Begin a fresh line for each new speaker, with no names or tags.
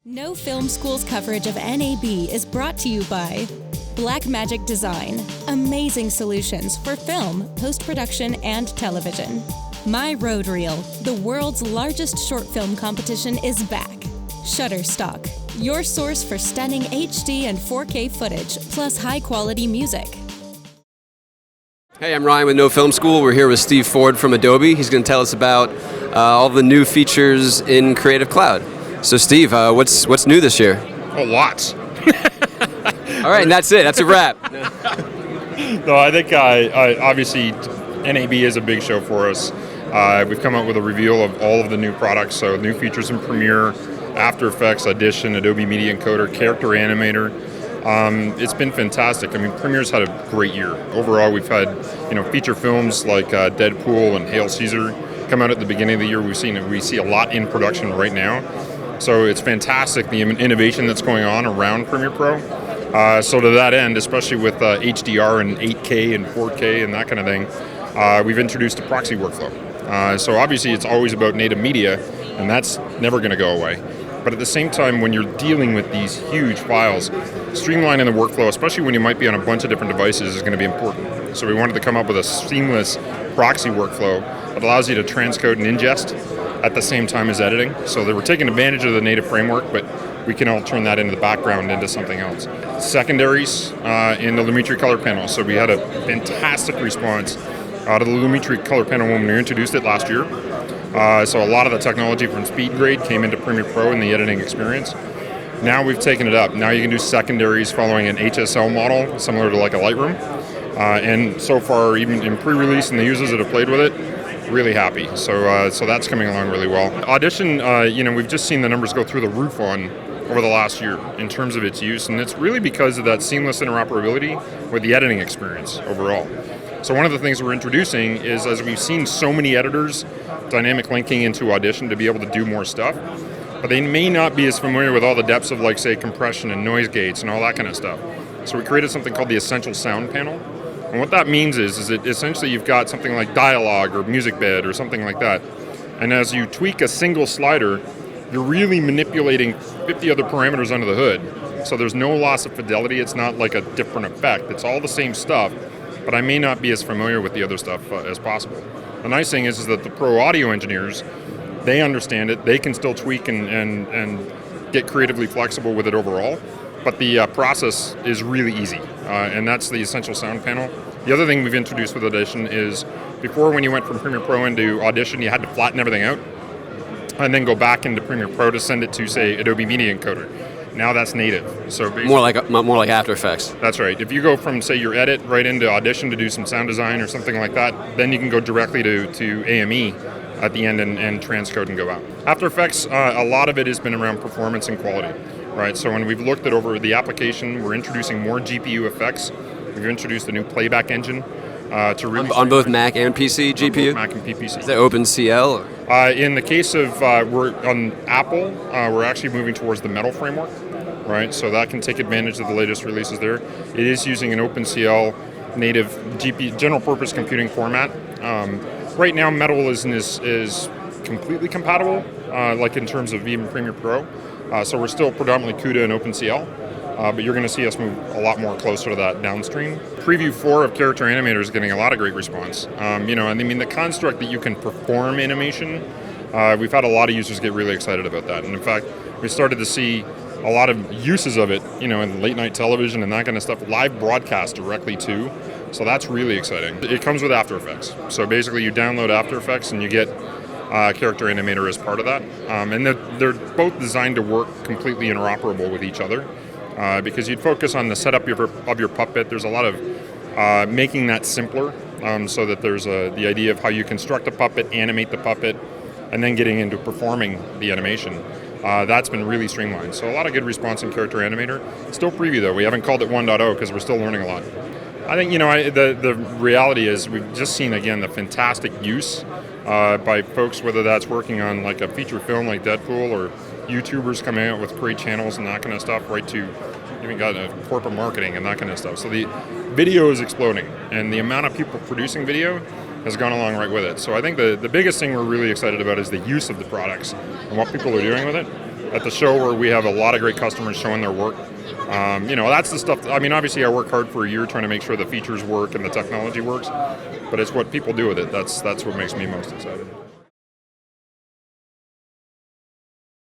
No Film School's coverage of NAB is brought to you by Blackmagic Design, amazing solutions for film, post-production, and television. My Road Reel, the world's largest short film competition, is back. Shutterstock, your source for stunning HD and 4K footage, plus high-quality music.
Hey, I'm Ryan with No Film School. We're here with Steve Ford from Adobe. He's going to tell us about all the new features in Creative Cloud. So Steve, what's new this year?
Oh, lots.
All right, and that's it. That's a wrap.
No, I think obviously NAB is a big show for us. We've come out with a reveal of all of the new products, so new features in Premiere, After Effects, Audition, Adobe Media Encoder, Character Animator. It's been fantastic. I mean, Premiere's had a great year. Overall, we've had feature films like Deadpool and Hail Caesar come out at the beginning of the year. We see a lot in production right now. So it's fantastic, the innovation that's going on around Premiere Pro. So to that end, especially with HDR and 8K and 4K and that kind of thing, we've introduced a proxy workflow. So obviously it's always about native media, and that's never going to go away. But at the same time, when you're dealing with these huge files, streamlining the workflow, especially when you might be on a bunch of different devices, is going to be important. So we wanted to come up with a seamless proxy workflow that allows you to transcode and ingest at the same time as editing. So that we're taking advantage of the native framework, but we can all turn that into the background into something else. Secondaries in the Lumetri color panel. So we had a fantastic response out of the Lumetri color panel when we introduced it last year. So a lot of the technology from SpeedGrade came into Premiere Pro in the editing experience. Now we've taken it up. Now you can do secondaries following an HSL model, similar to like a Lightroom. And so far, even in pre-release and the users that have played with it, really happy. So that's coming along really well. Audition, we've just seen the numbers go through the roof on over the last year in terms of its use, and it's really because of that seamless interoperability with the editing experience overall. So one of the things we're introducing is, as we've seen so many editors dynamic linking into Audition to be able to do more stuff, but they may not be as familiar with all the depths of, like, say, compression and noise gates and all that kind of stuff. So we created something called the Essential Sound Panel. And what that means is that essentially you've got something like dialogue or music bed or something like that. And as you tweak a single slider, you're really manipulating 50 other parameters under the hood. So there's no loss of fidelity. It's not like a different effect. It's all the same stuff, but I may not be as familiar with the other stuff as possible. The nice thing is that the pro audio engineers, they understand it. They can still tweak and get creatively flexible with it overall. But the process is really easy, and that's the Essential Sound Panel. The other thing we've introduced with Audition is, before, when you went from Premiere Pro into Audition, you had to flatten everything out and then go back into Premiere Pro to send it to, say, Adobe Media Encoder. Now that's native. So
more like After Effects.
That's right. If you go from, say, your edit right into Audition to do some sound design or something like that, then you can go directly to AME at the end and transcode and go out. After Effects, a lot of it has been around performance and quality. Right, so when we've looked at over the application, we're introducing more GPU effects. We've introduced a new playback engine to really
on both Mac and PC GPU.
Mac and PC.
Is that OpenCL?
In the case of we're on Apple, we're actually moving towards the Metal framework, right? So that can take advantage of the latest releases there. It is using an OpenCL native GPU general purpose computing format. Right now, Metal is completely compatible, like in terms of even Premiere Pro. So we're still predominantly CUDA and OpenCL, but you're going to see us move a lot more closer to that downstream. Preview 4 of Character Animator is getting a lot of great response. And I mean, the construct that you can perform animation, we've had a lot of users get really excited about that. And in fact, we started to see a lot of uses of it, in late night television and that kind of stuff, live broadcast directly too. So that's really exciting. It comes with After Effects. So basically you download After Effects and you get Character Animator as part of that. And they're both designed to work completely interoperable with each other, because you'd focus on the setup of your puppet. There's a lot of making that simpler, so that there's the idea of how you construct a puppet, animate the puppet, and then getting into performing the animation. That's been really streamlined. So a lot of good response in Character Animator. Still preview though. We haven't called it 1.0 because we're still learning a lot. I think the reality is we've just seen again the fantastic use by folks, whether that's working on like a feature film like Deadpool, or YouTubers coming out with great channels and that kind of stuff, right to even got corporate marketing and that kind of stuff. So the video is exploding, and the amount of people producing video has gone along right with it. So I think the biggest thing we're really excited about is the use of the products and what people are doing with it. at the show where we have a lot of great customers showing their work. That's the stuff. I mean, obviously, I work hard for a year trying to make sure the features work and the technology works, but it's what people do with it. That's what makes me most excited.